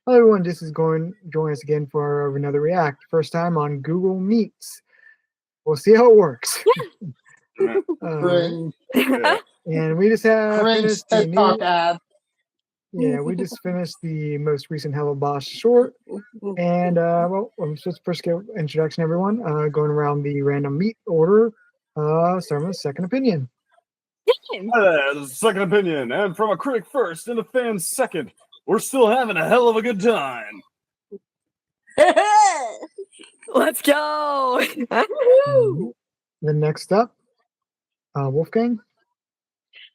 Hello everyone, this is join us again for another React. First time on Google Meets. We'll see how it works. Cringe. And we just have Cringe finished the TED Talk ad. Yeah, we just finished the most recent Hello Boss short. And well, let's just first get introduction everyone. Going around the random meet order. Starting with second opinion. Second opinion, and from a critic first and a fan second. We're still having a hell of a good time. Let's go. Then next up, Wolfgang.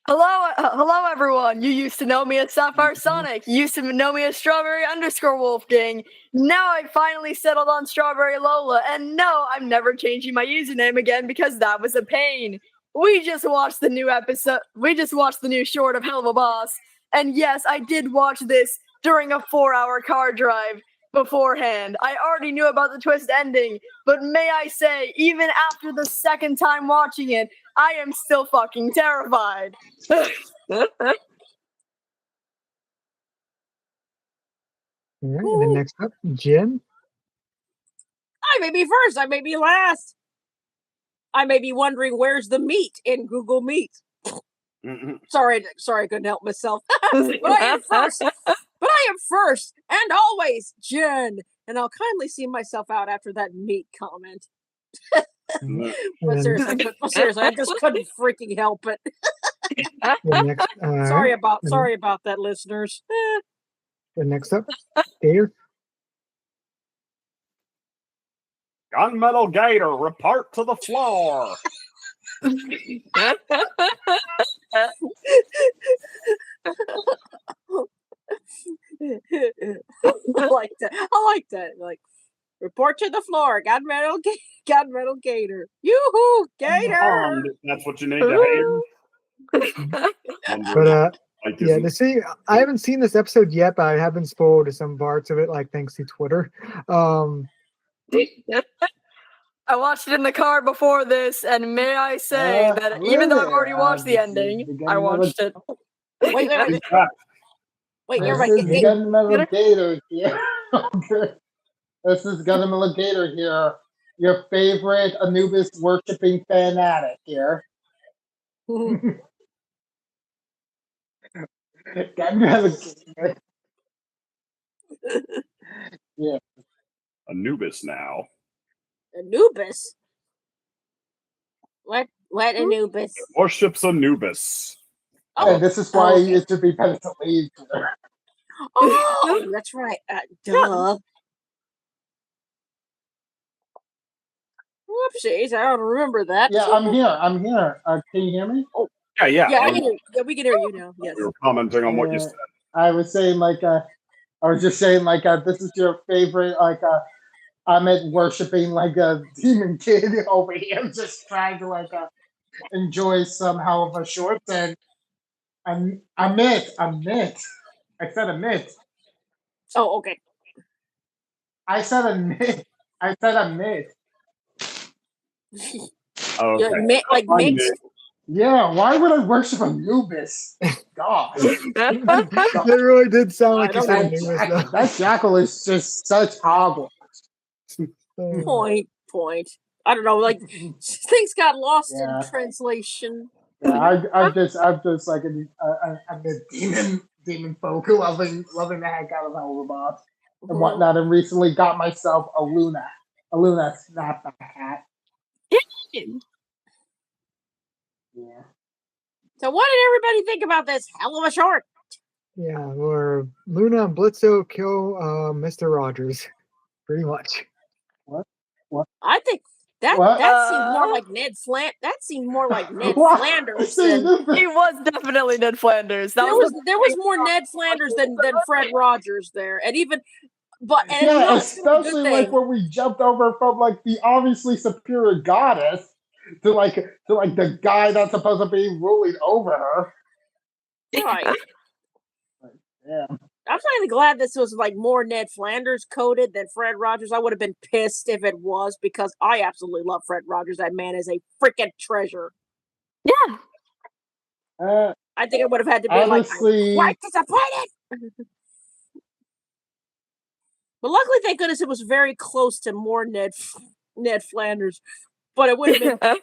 Hello, everyone. You used to know me as SapphireSonic. You used to know me as Strawberry_Wolfgang. Now I finally settled on Strawberry Lola, and no, I'm never changing my username again because that was a pain. We just watched the new episode. We just watched the new short of Hellava Boss, and yes, I did watch this during a 4-hour car drive beforehand. I already knew about the twist ending, but may I say, even after the second time watching it, I am still fucking terrified. All right, and then next up, Jenn. I may be first, I may be last. I may be wondering where's the meat in Google Meet. Sorry, I couldn't help myself. But I am first. And always, Jenn. And I'll kindly see myself out after that meat comment. But seriously, I just couldn't freaking help it. Next, sorry about that, listeners. The next up, Gator. Gunmetal Gator, report to the floor. I like that. Like, report to the floor. Gunmetal Gator. Yoo-hoo, Gator. That's what you need to hear. But yeah, I haven't seen this episode yet, but I have been spoiled to some parts of it, like thanks to Twitter. I watched it in the car before this, and may I say that even though I've already watched the ending, I watched it. Wait, you're right. Gunmetal Gator here. This is Gunmetal Gator here. Your favorite Anubis worshipping fanatic here. Gunmetal Gator. Yeah. Anubis now. Anubis? What Anubis? Worships Anubis. Oh, and this is why it should be penitent leave. Oh, that's right. Duh. Whoopsies, I don't remember that. Yeah, I'm here. Can you hear me? Oh, yeah. I can hear, we can hear you now. Yes. We were commenting on what you said. I was saying this is your favorite I'm worshipping like a demon kid over here, just trying to enjoy somehow of a short. And I'm it. I said admit. Oh, okay. I said admit. Okay. Like mixed. Yeah, why would I worship Anubis? God. It really did sound like you said Anubis. That jackal is just such hogwash. Point. I don't know, like things got lost in translation. Yeah, I'm just like a demon folk loving the heck out of Helluva Boss and whatnot, and recently got myself a Luna snapback hat. Yeah. So what did everybody think about this hell of a short? Yeah, where Luna and Blitzo kill Mr. Rogers, pretty much. What? I think that seemed more like Ned Flanders. That seemed more like Ned Flanders. He was definitely Ned Flanders. There was more Ned Flanders than Fred Rogers there, and even. Yeah, especially like when we jumped over from like the obviously superior goddess to the guy that's supposed to be ruling over her. Right. Yeah. I'm kind of glad this was like more Ned Flanders coded than Fred Rogers. I would have been pissed if it was, because I absolutely love Fred Rogers. That man is a freaking treasure. Yeah. I think it would have had to be honestly, like, I'm quite disappointed. But luckily, thank goodness, it was very close to more Ned Flanders. But it would have been.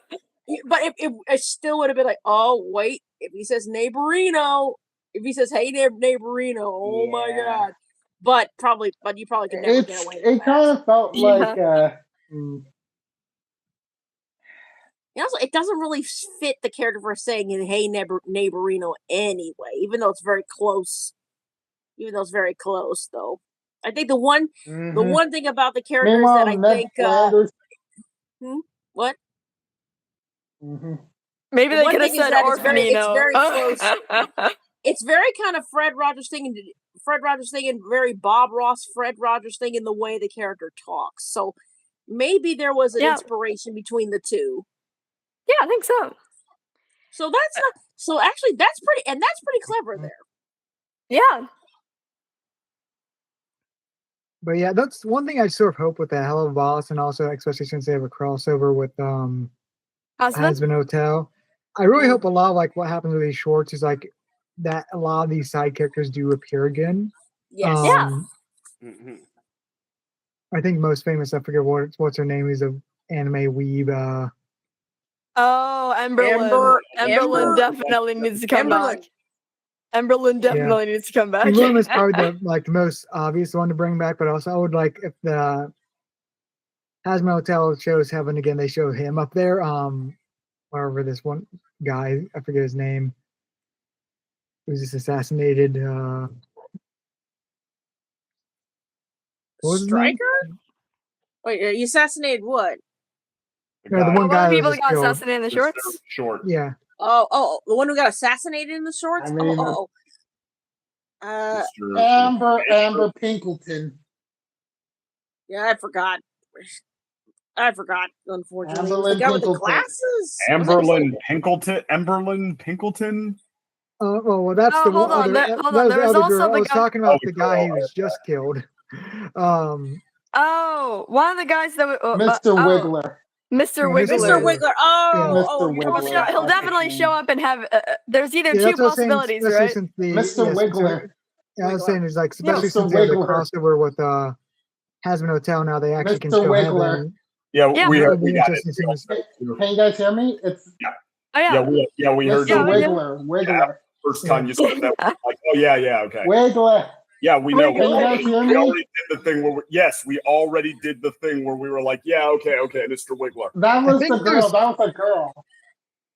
But it still would have been like, oh wait, if he says Neighborino, if he says hey Neighborino, oh my god. But you probably could never get away with It that. kind of felt like Also, it doesn't really fit the character for saying hey Neighborino anyway, even though it's very close. Even though it's very close, though. I think the one thing about the characters Meanwhile, that I Ned think Flanders. what? Maybe The they one could have thing is said that it's very Orphanino. close. It's very kind of Fred Rogers thing and very Bob Ross Fred Rogers thing in the way the character talks. So maybe there was an inspiration between the two. Yeah, I think so. So that's not. So actually, that's pretty clever there. Yeah. But yeah, that's one thing I sort of hope with the Helluva boss, and also especially since they have a crossover with Husband Hotel. I really hope a lot of like what happens with these shorts is like that a lot of these side characters do appear again. Yes. I think most famous, I forget what's her name, is an anime weeb. Oh, Emberlyn. Emberlyn definitely needs to come back. Emberlyn definitely needs to come back. Emberlyn is probably the most obvious one to bring back, but also I would like if the Hazma Hotel shows Heaven again, they show him up there. Wherever this one guy, I forget his name, who's just assassinated. What was his name? Striker? Wait, he assassinated what? No, the one guy the people was that got killed. assassinated in the shorts? Short. Yeah. Oh, the one who got assassinated in the shorts? I mean, Amber Pinkleton. Yeah, I forgot. Unfortunately, Amberlyn the guy with the Pinkleton. glasses. Emberlyn Pinkleton. Well, that's the hold on, other. there was other also girl. the I was guy- talking about the guy who was just killed. Oh, one of the guys that Mr. Wiggler. Mr. Mr. Wiggler. Mr. Wiggler. Oh, Mr. you're Wiggler. right. He'll definitely show up and have. There's either Yeah, two that's what I was saying, possibilities, especially right? since Mr. Wiggler. I was saying is like especially Mr. since they have the Wiggler. crossover with Hazbin Hotel now, they actually can Mr. show Wiggler. Heaven. Yeah, we It'll be got it. interesting to see. Can you guys hear me? It's Oh yeah. We heard Mr. you. Wiggler. First time you said that, like, oh yeah, okay. Wiggler. Yeah, we know. Can you guys hear We me? already did the thing where we already did the thing where we were like, yeah, okay, Mr. Wiggler. That was think the girl. That was a girl.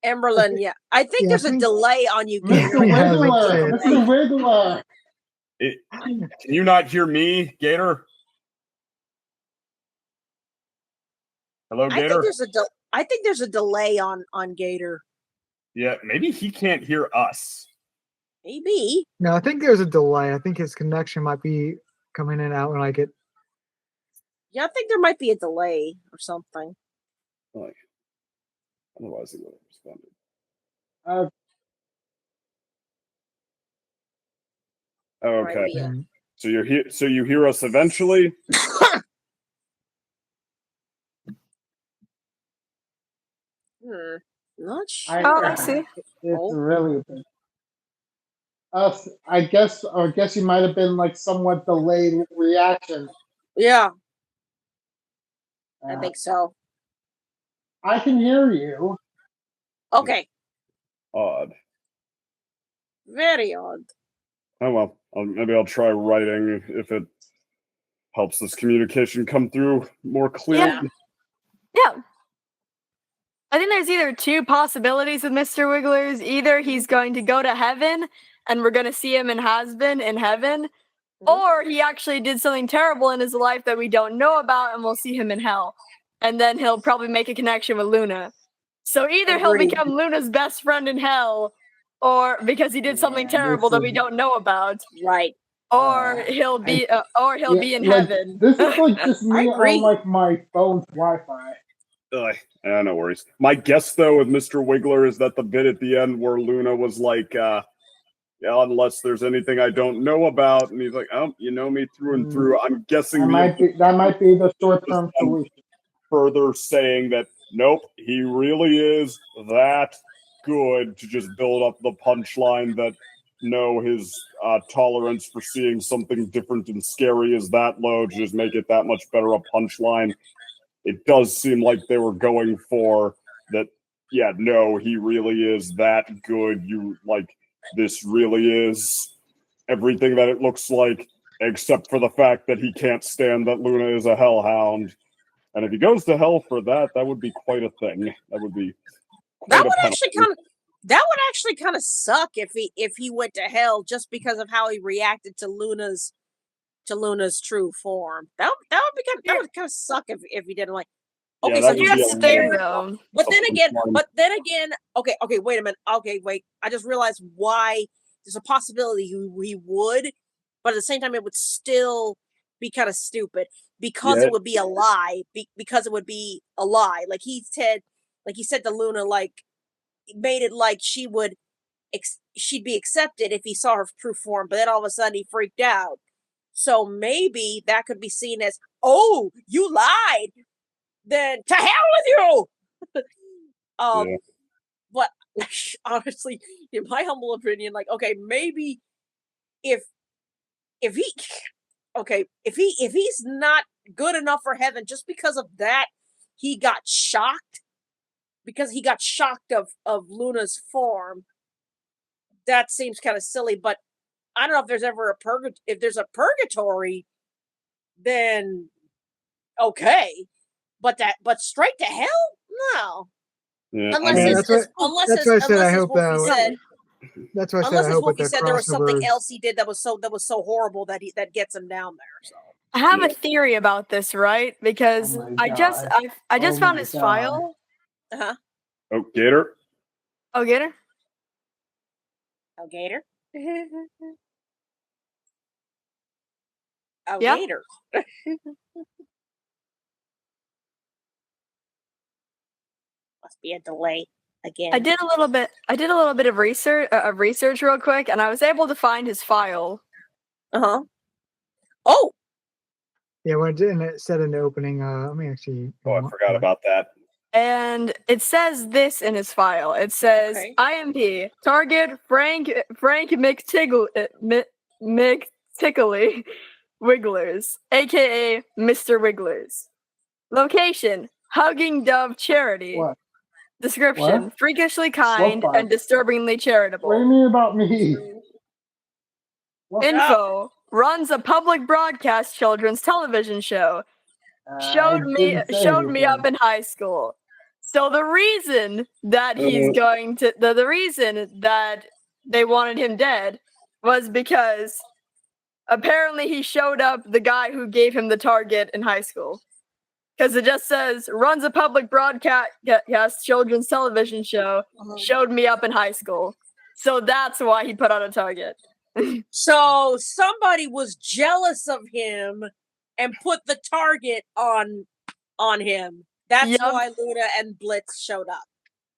Emberlyn, yeah. I think there's a delay on you, Mr. Gator. Yeah, Wiggler. let's Mr. Wiggler. Can you not hear me, Gator? Hello, Gator? I think there's a delay on Gator. Yeah, maybe he can't hear us. Maybe. No, I think there's a delay. I think his connection might be coming in and out when I get. Yeah, I think there might be a delay or something. Like, otherwise he would have responded. Okay. Yeah. So you're here. So you hear us eventually. Not sure. I see. It's really big. I guess you might have been like somewhat delayed reaction. Yeah, I think so. I can hear you. Okay. Odd. Very odd. Oh well. Maybe I'll try writing if it helps this communication come through more clearly. Yeah. I think there's either two possibilities with Mr. Wiggler's. Either he's going to go to heaven and we're going to see him in Hazbin in heaven, or he actually did something terrible in his life that we don't know about and we'll see him in hell. And then he'll probably make a connection with Luna. So either he'll become Luna's best friend in hell, or because he did something terrible that we don't know about. Right. Or he'll be in heaven. This is like just me on like my phone's Wi-Fi. No worries. My guess though with Mr. Wiggler is that the bit at the end where Luna was like, unless there's anything I don't know about, and he's like, oh, you know me through and through. I'm guessing that might be the short-term solution. Further saying that nope, he really is that good to just build up the punchline that no, his tolerance for seeing something different and scary is that low to just make it that much better a punchline. It does seem like they were going for that. Yeah, no, he really is that good. This really is everything that it looks like, except for the fact that he can't stand that Luna is a hellhound. And if he goes to hell for that, that would be quite a thing. That would be that would actually kind of suck if he went to hell just because of how he reacted to Luna's true form. That would kind of suck if he didn't like. Okay, yeah, so here's the thing, though. But then again, okay, wait a minute. Okay, wait. I just realized why there's a possibility he would, but at the same time, it would still be kind of stupid because it would be a lie. Because it would be a lie. Like he said to Luna, like made it like she'd be accepted if he saw her true form, but then all of a sudden he freaked out. So maybe that could be seen as, oh, you lied. Then to hell with you. But honestly, in my humble opinion, like, okay, maybe if he's not good enough for heaven just because of that, he got shocked of Luna's form. That seems kind of silly, but I don't know if there's ever if there's a purgatory, then okay. But straight to hell? No. Yeah. Unless that's why I said I hope that. That's why I said I hope Wolfie said there was something else he did that was so horrible that gets him down there. So I have a theory about this, right? Because I just found his file. Uh-huh. Oh, Gator. Oh, Gator? Oh, Gator? Oh, Yeah? Gator. Must be a delay again. I did a little bit of research real quick, and I was able to find his file. Uh-huh. Oh! Yeah, when it said in the opening, let me actually. Oh, I forgot about that. And it says this in his file. It says, Okay. IMP, target Frank McTickly Wigglers, a.k.a. Mr. Wigglers. Location, Hugging Dove Charity. What? Description, What? freakishly kind and disturbingly charitable. What do you mean about me? What? Info, runs a public broadcast children's television show. Showed me up in high school. So the reason that the reason that they wanted him dead was because apparently he showed up the guy who gave him the target in high school. Because it just says, runs a public broadcast children's television show, showed me up in high school. So that's why he put out a target. So somebody was jealous of him and put the target on him. That's why Luna and Blitz showed up.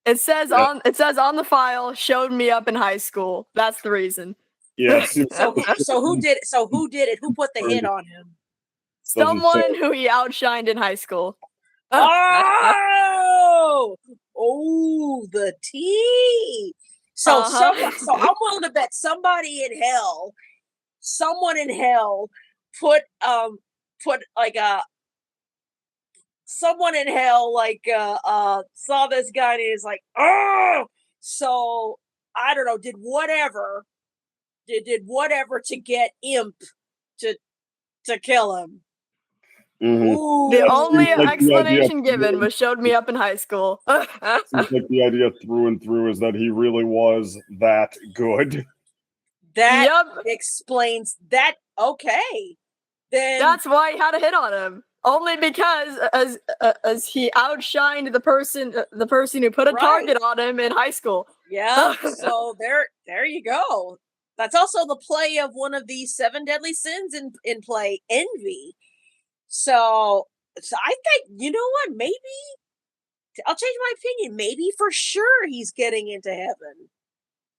It says on the file, showed me up in high school. That's the reason. Yeah. So who did it? Who put the hit on him? Someone who he outshined in high school. Oh, the tea. So I'm willing to bet someone in hell put saw this guy and is like, oh, so I don't know, did whatever to get Imp to kill him. Mm-hmm. The only explanation given was showed me up in high school. Seems like the idea through and through is that he really was that good. That explains that. Okay, then that's why he had a hit on him. Only because as he outshined the person who put a target on him in high school. Yeah. So there you go. That's also the play of one of the 7 deadly sins in play, envy. So I think, you know what? Maybe I'll change my opinion. Maybe for sure he's getting into heaven.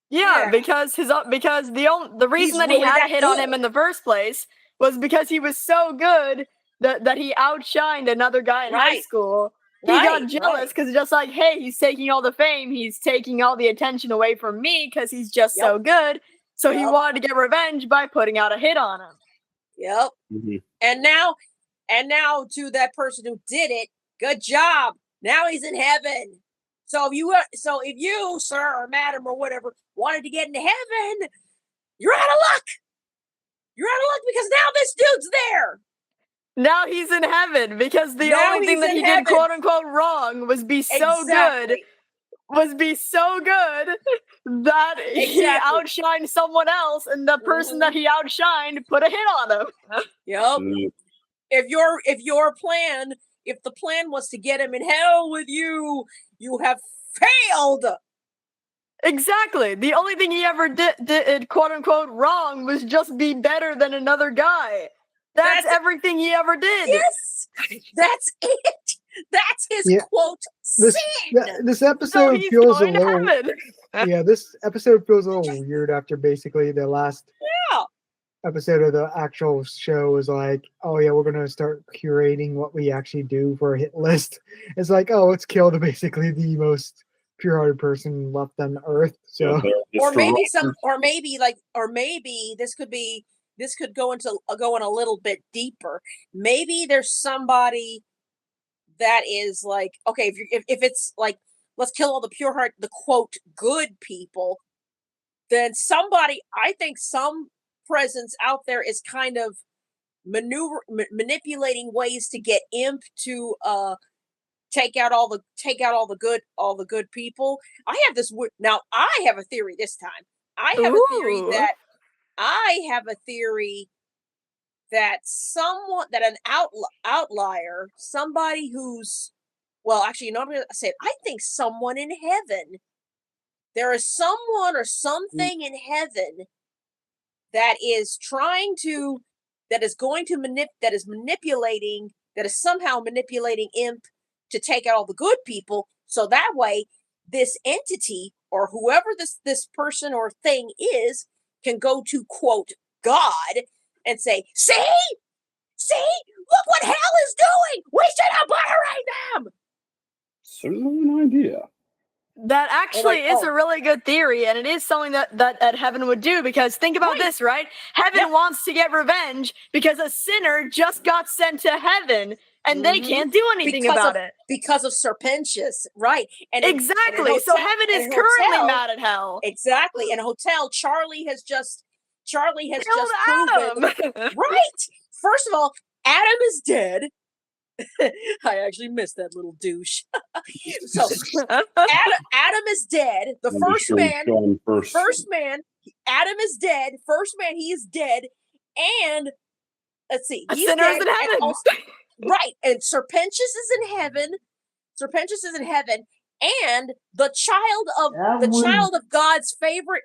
Yeah, because the reason that he had a hit on him in the first place was because he was so good that he outshined another guy in high school. He got jealous because just like, hey, he's taking all the fame, he's taking all the attention away from me because he's just so good. So he Yep. wanted to get revenge by putting out a hit on him. Yep. Mhm. And now to that person who did it, good job. Now he's in heaven. So if you, sir or madam or whatever, wanted to get into heaven, you're out of luck. You're out of luck because now this dude's there. Now he's in heaven because the Now only thing he's that in he heaven. did quote unquote wrong was be so good that he Exactly. outshined someone else, and the person that he outshined put a hit on him. Yep. Mm. If the plan was to get him in hell with you, you have failed. Exactly. The only thing he ever did quote unquote wrong was just be better than another guy. That's everything he ever did. Yes, that's it. That's his Yeah. quote This sin. this So episode he's feels a going to little heaven. yeah. This episode feels a little weird after basically the last Yeah. episode of the actual show was like, oh yeah, we're gonna start curating what we actually do for a hit list. It's like, oh, let's kill basically the most pure-hearted person left on Earth. So Yeah, Or maybe this could go in a little bit deeper. Maybe there's somebody that is like, okay, if it's like, let's kill all the pure heart, the quote good people, then I think some presence out there is kind of manipulating ways to get imp to take out all the good people. I have a theory this time. I have a theory that an outlier, somebody who's, well, actually, you know what I'm going to say? I think someone in heaven. There is someone or something in heaven that is somehow manipulating imp to take out all the good people. So that way, this entity or whoever this person or thing is can go to quote God and say, see, look what hell is doing. We should obliterate them. certainly an idea. That actually is a really good theory, and it is something that heaven would do, because think about this, right? Heaven wants to get revenge because a sinner just got sent to heaven, and they can't do anything about it. Because of Serpentius, right? Exactly. So heaven is currently mad at hell. Exactly. In a hotel, Charlie has just Killed proven. Adam. Right. First of all, Adam is dead. I actually missed that little douche. So Adam is dead. The first man, Adam is dead. First man, he is dead. And let's see, A sinner is in heaven. Right. And Serpentius is in heaven. And the child of God's favorite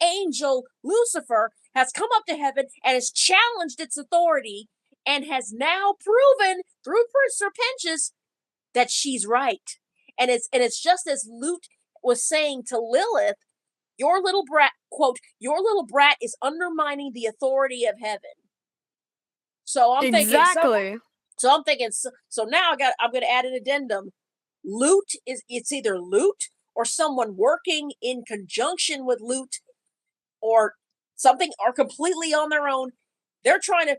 angel, Lucifer, has come up to heaven and has challenged its authority and has now proven through Serpentius that she's right. And it's just as Lut was saying to Lilith, your little brat, quote, your little brat is undermining the authority of heaven. So I'm thinking, so now I'm going to add an addendum. It's either Lut or someone working in conjunction with Lut or something, or completely on their own. They're trying to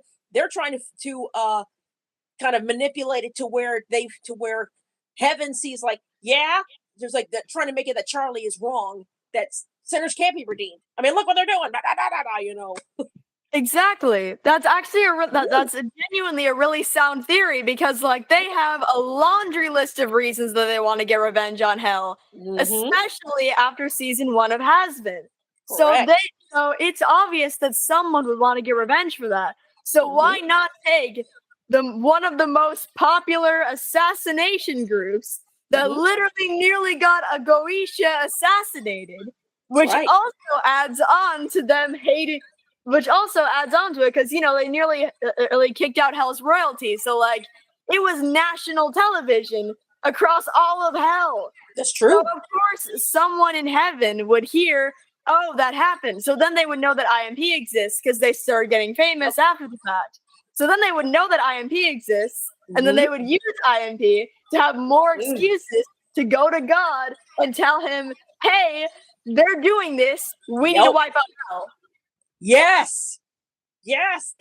kind of manipulate it to where heaven sees like, yeah, there's like that, trying to make it that Charlie is wrong, that sinners can't be redeemed. I mean, look what they're doing, you know. Exactly. That's actually that's genuinely a really sound theory, because like they have a laundry list of reasons that they want to get revenge on hell, especially after season 1 of Has Been. So it's obvious that someone would want to get revenge for that. So why not take one of the most popular assassination groups that literally nearly got a Goetia assassinated, which also adds on to them hating. Which also adds on to it, because, you know, they nearly kicked out Hell's royalty. So, like, it was national television across all of hell. That's true. So, of course, someone in heaven would hear, oh, that happened. So then they would know that IMP exists, because they started getting famous after the fact. So then they would know that IMP exists, and then they would use IMP to have more excuses to go to God and tell him, hey, they're doing this. We need to Nope. wipe out hell. Yes. Yes.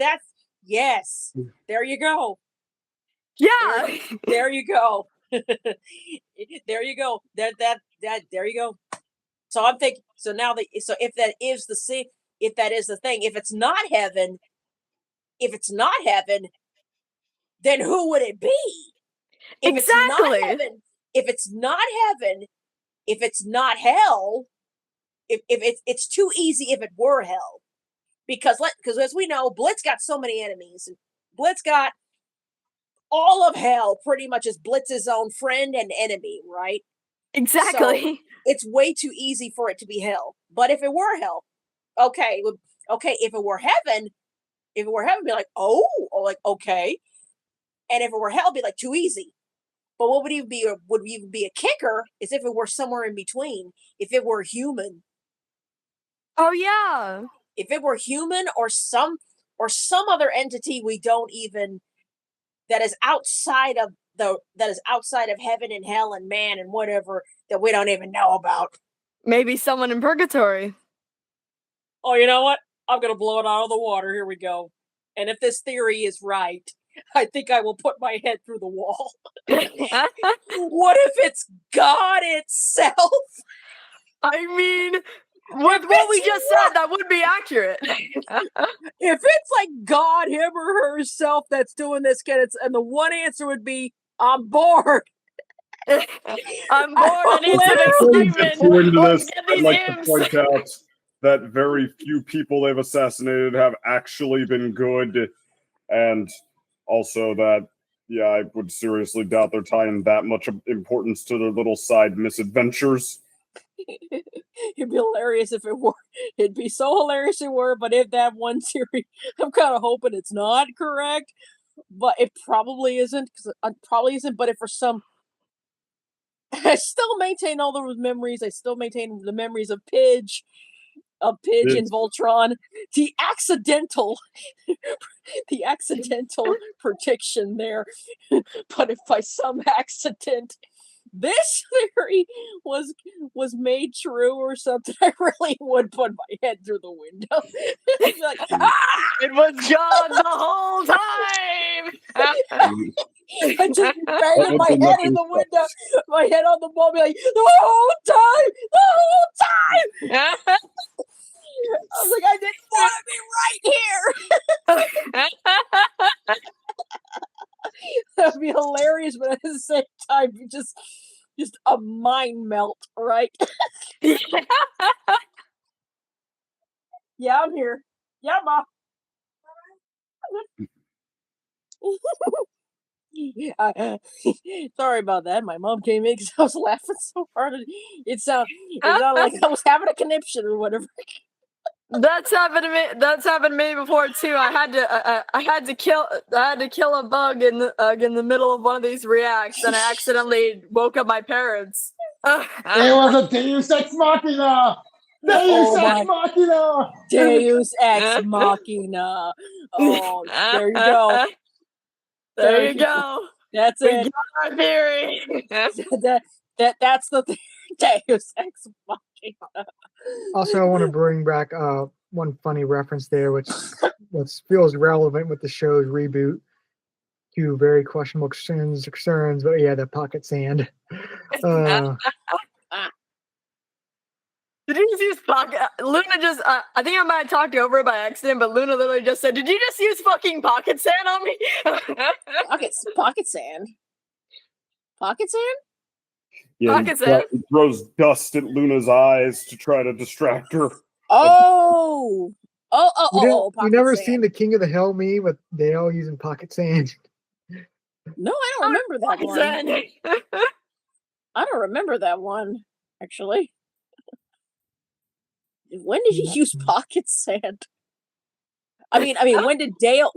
Yes. There you go. Yeah. There you go. There you go. There you go. So I'm thinking. So now so if that is the thing, if it's not heaven, then who would it be? If it's not heaven, if it's not hell, if it's too easy if it were hell, because as we know, Blitz got so many enemies. Blitz got all of hell pretty much as Blitz's own friend and enemy, right? Exactly. So it's way too easy for it to be hell. But if it were hell, okay. If it were heaven, be like, like okay. And if it were hell, be like too easy. But what would even be a kicker is if it were somewhere in between. If it were human. Oh yeah. If it were human or some other entity we don't even, that is outside of heaven and hell and man and whatever, that we don't even know about. Maybe someone in purgatory. Oh, you know what? I'm gonna blow it out of the water. Here we go. And if this theory is right, I think I will put my head through the wall. What if it's God itself? I mean, with what we just said, that would be accurate. If it's like God, him or herself, that's doing this, and the one answer would be, I'm bored. I'm bored. I need some excitement. According to Let's this, get I'd these like to imps. point out that very few people they've assassinated have actually been good, and also that, yeah, I would seriously doubt they're tying that much importance to their little side misadventures. It'd be hilarious if it were. It'd be so hilarious if it were, but if that one theory, I'm kind of hoping it's not correct, but it probably isn't, but if for some, I still maintain all those memories. I still maintain the memories of Pidge and Voltron. The accidental prediction there. But if by some accident this theory was made true or something, I really would put my head through the window. I'd be like, it was God the whole time. I just be banging my head in the window, my head on the ball, be like, the whole time. I was like, I didn't want to be right here. That'd be hilarious, but at the same time, just a mind melt, right? Yeah, I'm here. Yeah, Ma. Sorry about that. My mom came in because I was laughing so hard. It sounded like I was having a conniption or whatever. That's happened to me. That's happened to me before too. I had to kill a bug in the middle of one of these reacts, and I accidentally woke up my parents. It was a Deus Ex Machina. Deus Ex Machina. Deus Ex Machina. Oh, there you go. There you go. That's it. Our theory. That's the Deus Ex Machina. Also, I want to bring back one funny reference there, which feels relevant with the show's reboot. Two very questionable concerns, but yeah, the pocket sand. Did you just use pocket? Luna just, I think I might have talked over it by accident, but Luna literally just said, "Did you just use fucking pocket sand on me?" Pocket sand? Pocket sand? Yeah, Pocket sand. he throws dust at Luna's eyes to try to distract her. Oh! You never seen the King of the Hell meme with Dale using pocket sand? No, I don't remember that one. I don't remember that one, actually. When did he use pocket sand? I mean, when did Dale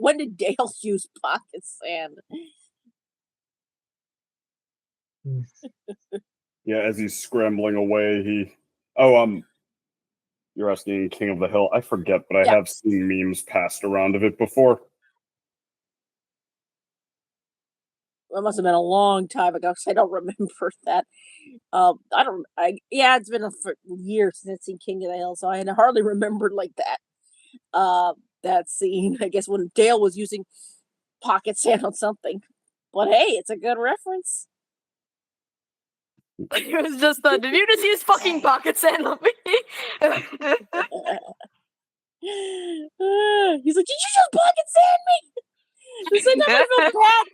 use pocket sand? Yeah, as he's scrambling away, you're asking King of the Hill. I forget, but I have seen memes passed around of it before. it must have been a long time ago because I don't remember that. It's been a year since I've seen King of the Hill, so I had hardly remembered like that. That scene, I guess, when Dale was using pocket sand on something. But hey, it's a good reference. It was just did you just use fucking pocket sand on me? He's like, did you just pocket sand me? At the same time, I felt bad.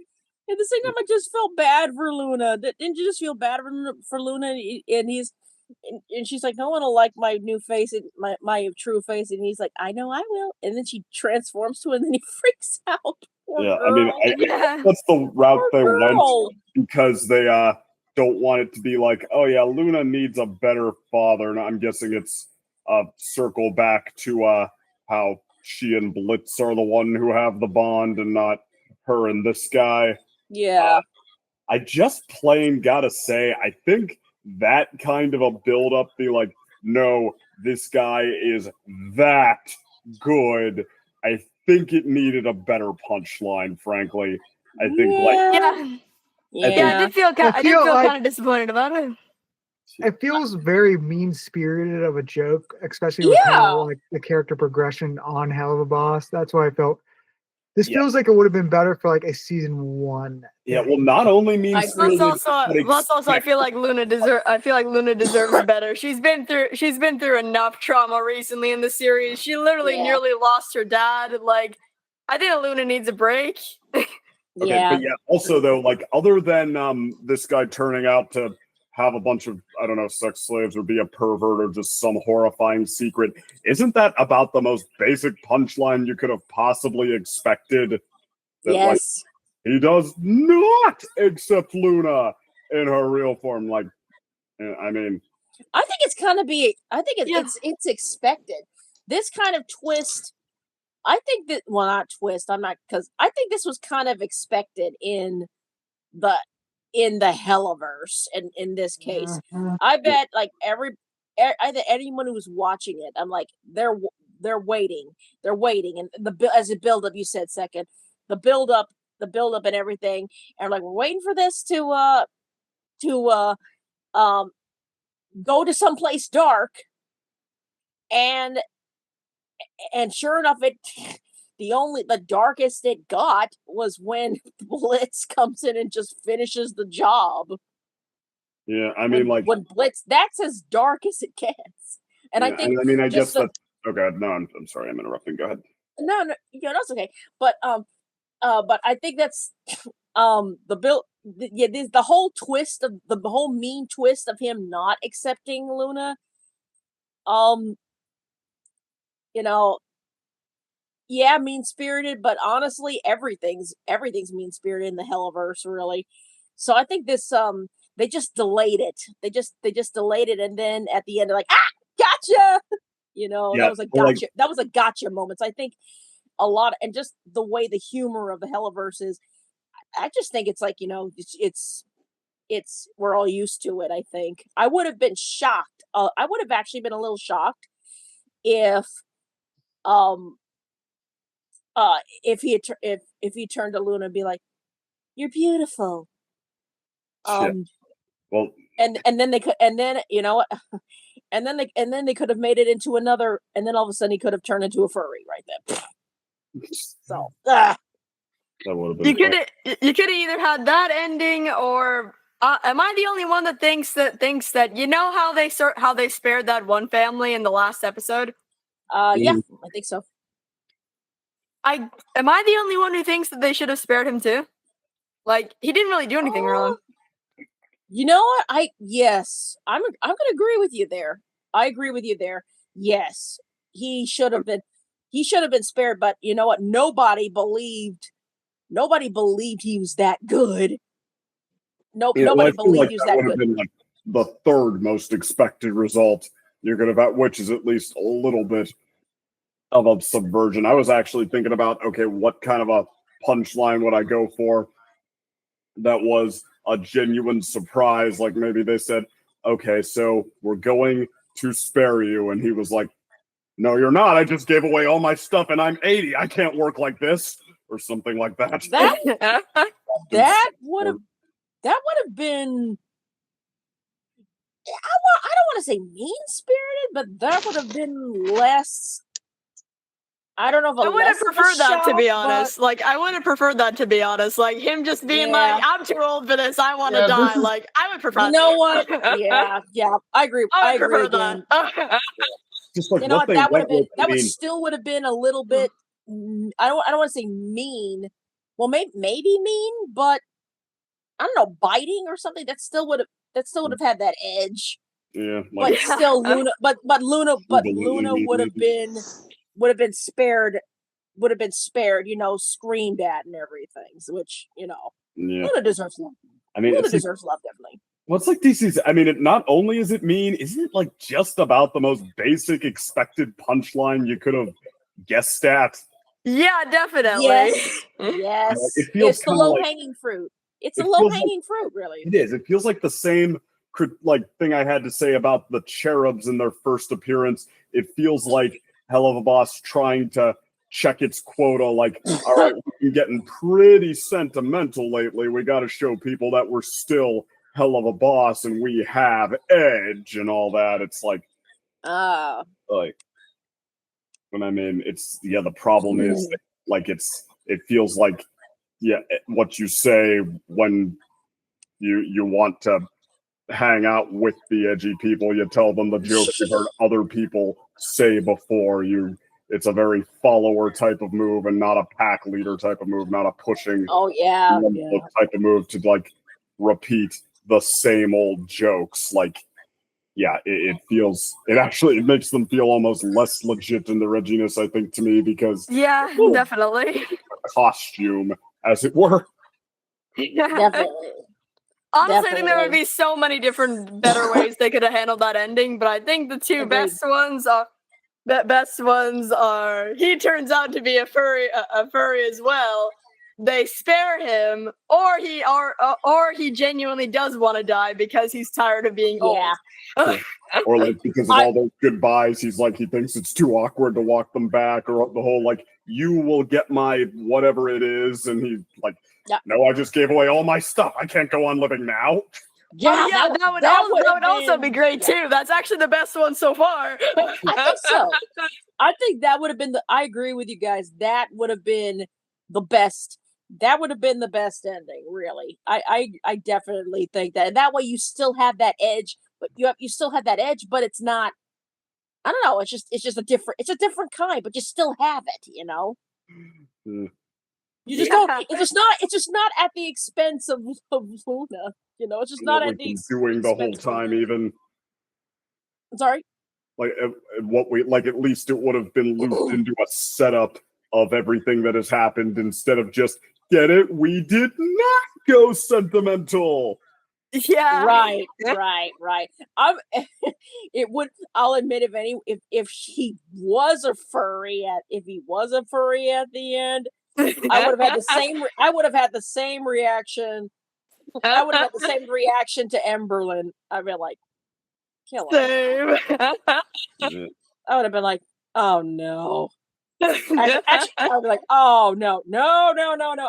At the same time, I just felt bad for Luna. Didn't you just feel bad for Luna? And she's like, no one will like my new face, my true face. And he's like, I know I will. And then she transforms to it, and then he freaks out. Yeah, I mean, that's the route they went because they don't want it to be like, oh yeah, Luna needs a better father. And I'm guessing it's circle back to how she and Blitz are the one who have the bond and not her and this guy. Yeah. I just plain gotta say, I think that kind of a build up, be like, no, this guy is that good. I think it needed a better punchline, frankly. I think I did feel kind of disappointed about it. It feels very mean-spirited of a joke, especially with how like the character progression on Hellava Boss. That's why I felt this feels like it would have been better for like a season 1. Yeah, well, not only mean-spirited, plus also I feel like Luna deserves better. She's been through enough trauma recently in the series. She literally nearly lost her dad. Like, I think Luna needs a break. Okay, but also though, like, other than this guy turning out to have a bunch of, I don't know, sex slaves or be a pervert or just some horrifying secret, isn't that about the most basic punchline you could have possibly expected? That, yes. Like, he does not accept Luna in her real form. Like, I mean, I think it's it's expected. This kind of twist, I think that, well, not twist, because I think this was kind of expected in the Hellaverse, and in this case, I bet like anyone who's watching it, I'm like, they're waiting, and as a build up, you said second, the build up and everything, and like, we're waiting for this to go to someplace dark, and sure enough, the darkest it got was when Blitz comes in and just finishes the job. Yeah, I mean, when Blitz, that's as dark as it gets. And I think, I guess that's okay. No, I'm sorry, I'm interrupting. Go ahead. No, that's okay. But I think that's the build. The whole twist of the whole mean twist of him not accepting Luna. Yeah, mean-spirited, but honestly, everything's mean-spirited in the Hellaverse, really. So I think this they just delayed it. They just delayed it, and then at the end they're like, gotcha. That was a gotcha. That was a gotcha moment. So I think a lot, and just the way the humor of the Hellaverse is, I just think it's like, it's we're all used to it. I think I would have been shocked. I would have actually been a little shocked if he turned to Luna and be like, "You're beautiful." Well, and then they could, and then you know what, and then they could have made it into another, and then all of a sudden he could have turned into a furry right then. So that would have been. You could have either had that ending, or am I the only one that thinks that how they spared that one family in the last episode? Yeah, I think so. Am I the only one who thinks that they should have spared him too? Like, he didn't really do anything wrong. You know what? Yes, I'm gonna agree with you there. I agree with you there. Yes, he should have been spared. But you know what? Nobody believed he was that good. Nobody believed he was that good. That would have been like the third most expected result you're gonna have, which is at least a little bit of a subversion. I was actually thinking about, okay, what kind of a punchline would I go for that was a genuine surprise? Like, maybe they said, okay, so we're going to spare you, and he was like, no, you're not. I just gave away all my stuff and I'm 80. I can't work like this, or something like that. that would have been. I don't want to say mean spirited, but that would have been less. I don't know if I would have less of a preferred that, to be shock, but- honest. Like, I would have preferred that, to be honest. Like, him just being Yeah. like, I'm too old for this, I want to Yeah, die. this is- Like, I would prefer You know what? Yeah, I agree. I I would agree prefer again. that. Just like You know what what? they That would went have been. with. I That would mean, still would have been a little bit. I don't want to say mean. Well, maybe mean, but I don't know, biting or something. That still would have had that edge. yeah, But like still, Luna. But Luna Absolutely. would have been spared. Would have been spared. Screamed at and everything. Which yeah. Luna deserves love. I mean, Luna it's like, deserves love, definitely. what's like DC's? I mean, it not only is it mean, isn't it like just about the most basic expected punchline you could have guessed at? Yeah, definitely. Yes. Yes. It feels It's the kinda low like- hanging fruit. It's it a feels low like- hanging fruit, really. It is. It feels like the same thing I had to say about the cherubs in their first appearance. It feels like Hellava Boss trying to check its quota. Like, all right, we're getting pretty sentimental lately. We got to show people that we're still Hellava Boss and we have edge and all that. It's like, when I'm in, the problem is that, like, it feels like, what you say when you want to hang out with the edgy people, you tell them the jokes you've heard other people say before. It's a very follower type of move and not a pack leader type of move, not a pushing type of move to like repeat the same old jokes. Like, it makes them feel almost less legit in their edginess, I think, to me, because Yeah, definitely. a costume, as it were. Definitely. Honestly, I think there would Definitely. be so many different better ways they could have handled that ending, but I think the two Agreed. best ones are he turns out to be a furry as well. They spare him, or he genuinely does want to die because he's tired of being old. Or like because of all those goodbyes, he thinks it's too awkward to walk them back, or the whole like, you will get my whatever it is, and he's like, no, I just gave away all my stuff. I can't go on living now. That would also be great too. That's actually the best one so far. I think so. I think that would have been I agree with you guys. That would have been the best. That would have been the best ending, really. I definitely think that. And that way you still have that edge, but you still have that edge, but it's not, I don't know, it's just a different kind, but you still have it, You just don't. It's just not at the expense of Luna. It's just not at the doing the whole time. Even sorry. Like at least it would have been looped into a setup of everything that has happened instead of just get it. We did not go sentimental. Yeah. Right. I'll admit, if he was a furry at the end, I would have had the same. I would have had the same reaction. I would have had the same reaction to Emberlyn. I'd be like, kill him. Same. I would have been like, oh no. Actually, I would be like, oh no.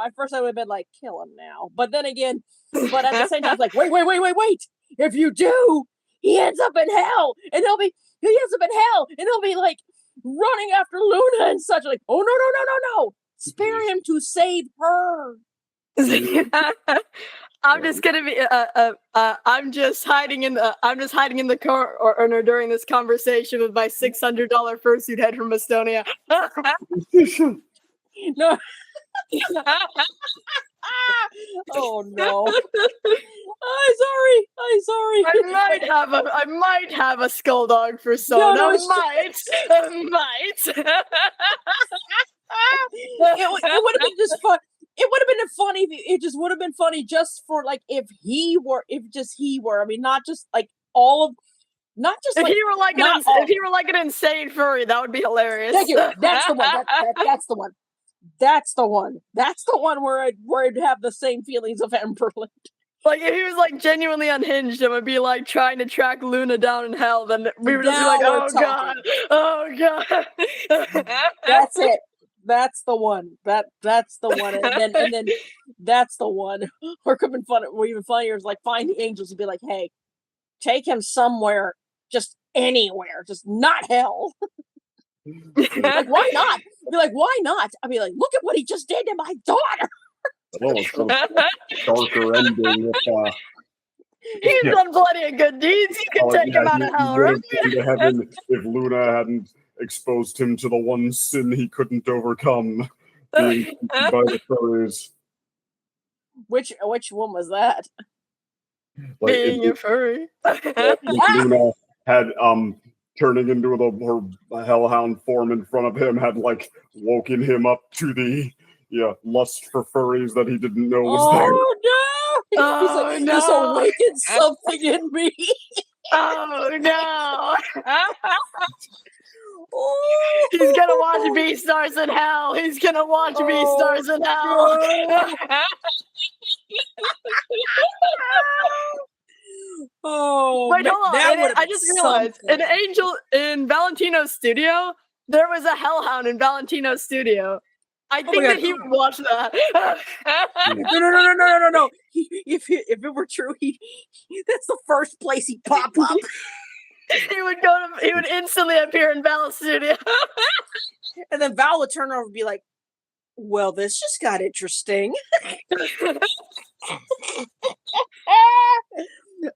At first, I would have been like, kill him now. But then again, at the same time, I was like, wait. If you do, he ends up in hell, and he'll be like running after Luna and such. Like, oh no. Spare him to save her. I'm just gonna be. I'm just hiding in the corner during this conversation with my $600 fursuit head from Estonia. No. Oh no. I'm sorry. I might have a skull dog for Sona. No, might. It would have been just fun. It would have been funny. It just would have been funny just for like if he were. I mean, not just like all of. Not just if like, he were like an insane furry, that would be hilarious. Thank you. That's the one. That's the one. That's the one. That's the one where I'd have the same feelings of Emberlyn. Like if he was like genuinely unhinged and would be like trying to track Luna down in hell, then we would just be like, oh god. That's it. That's the one. That's the one. And then that's the one. Or could have been fun. Or even funnier is like find the angels and be like, hey, take him somewhere, just anywhere, just not hell. Like, why not? Be like, why not? I'd be like, look at what he just did to my daughter. Well, it's a darker ending if He's done plenty of good deeds. You can take him out of hell, he would right? have gone to heaven if Luna hadn't exposed him to the one sin he couldn't overcome, being eaten by the furries. Which one was that? Like, Being a furry. Luna had turning into her hellhound form in front of him had like woken him up to the lust for furries that he didn't know was there. Oh no! He's Oh, like, no. this awakened something in me. Oh no! Oh. He's gonna watch Beastars in hell. He's gonna watch Beastars in hell. Oh, Wait, hold on. that would've I been just realized something. in Valentino's studio, there was a hellhound in Valentino's studio. I think my that God. he would watch that. No. If it were true, that's the first place he'd pop up. He would instantly appear in Val's studio. And then Val would turn over and be like, well, this just got interesting.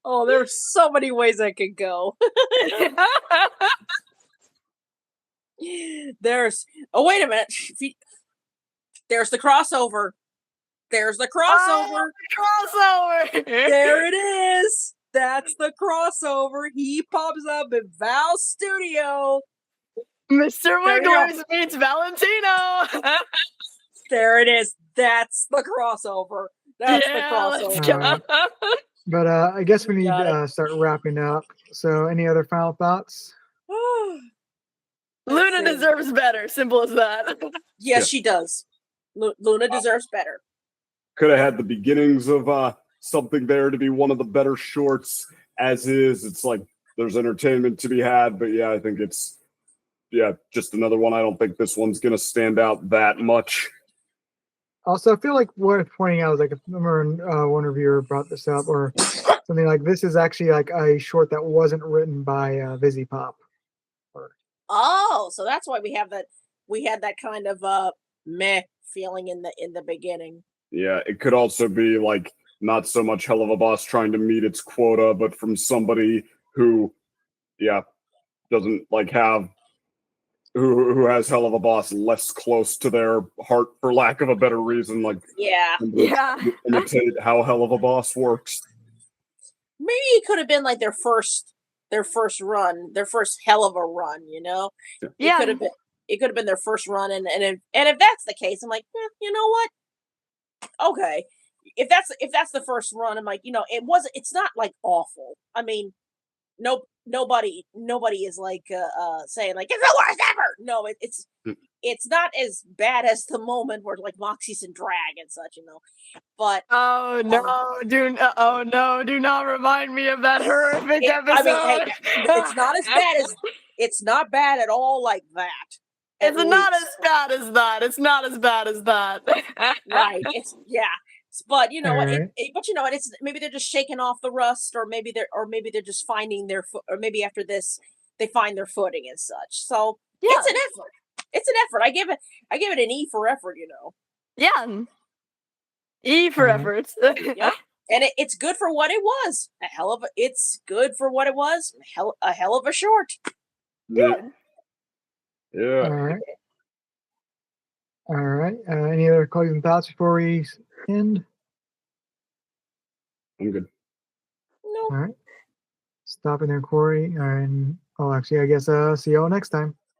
Oh, there are so many ways I could go. Wait a minute. There's the crossover. There's the crossover. Crossover. There it is. That's the crossover. He pops up in Val's studio. Mr. Wigglers meets Valentino. There it is. That's the crossover. That's the crossover. But I guess we need Got to start wrapping up. So, any other final thoughts? Luna deserves better. Simple as that. Yes, she does. Luna deserves better. Could have had the beginnings of something there to be one of the better shorts. As is, it's like there's entertainment to be had, but I think it's just another one. I don't think this one's gonna stand out that much. Also, I feel like worth pointing out is like, if remember one reviewer brought this up or something, like this is actually like a short that wasn't written by Vizzy Pop. Oh, so that's why we have that. We had that kind of meh feeling in the beginning. Yeah, it could also be like not so much Hellava Boss trying to meet its quota, but from somebody who, doesn't like have who has Hellava Boss less close to their heart, for lack of a better reason. Like imitate how Hellava Boss works. Maybe it could have been like their first run, their first Hellava run. You know, Yeah. It could have been their first run, and if that's the case, I'm like, you know what? Okay, if that's the first run, I'm like, it's not like awful. I mean, nobody is like saying like it's the worst ever. No, it's not as bad as the moment where like Moxie's in drag and such, But do not remind me of that horrific episode. I mean, hey, it's not as bad as it's not bad at all like that. It's not as bad as that. It's not as bad as that. Right. But Right. it's maybe they're just shaking off the rust, or maybe they're just finding their foot, or maybe after this they find their footing and such. So it's an effort. It's an effort. I give it an E for effort. Yeah. E for efforts. Yep. And it's good for what it was. It's good for what it was. A hell of a short. Yeah. All right. Any other closing thoughts before we end? I'm good. No. All right. Stopping there, Corey. And actually, I guess see you all next time.